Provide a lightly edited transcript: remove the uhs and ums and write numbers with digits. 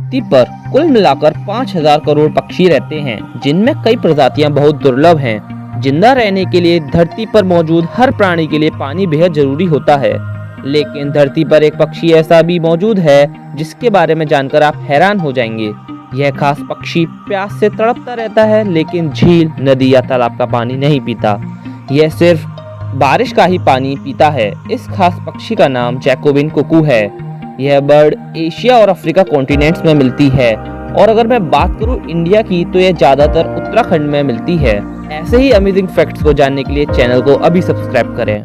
धरती पर कुल मिलाकर 5,000 करोड़ पक्षी रहते हैं, जिनमें कई प्रजातियां बहुत दुर्लभ हैं। जिंदा रहने के लिए धरती पर मौजूद हर प्राणी के लिए पानी बेहद जरूरी होता है। लेकिन धरती पर एक पक्षी ऐसा भी मौजूद है जिसके बारे में जानकर आप हैरान हो जाएंगे। यह खास पक्षी प्यास से तड़पता रहता है, लेकिन झील, नदी या तालाब का पानी नहीं पीता। यह सिर्फ बारिश का ही पानी पीता है। इस खास पक्षी का नाम जैकोबिन कुकू है। यह बर्ड एशिया और अफ्रीका कॉन्टिनेंट्स में मिलती है, और अगर मैं बात करूं इंडिया की तो यह ज़्यादातर उत्तराखंड में मिलती है। ऐसे ही अमेजिंग फैक्ट्स को जानने के लिए चैनल को अभी सब्सक्राइब करें।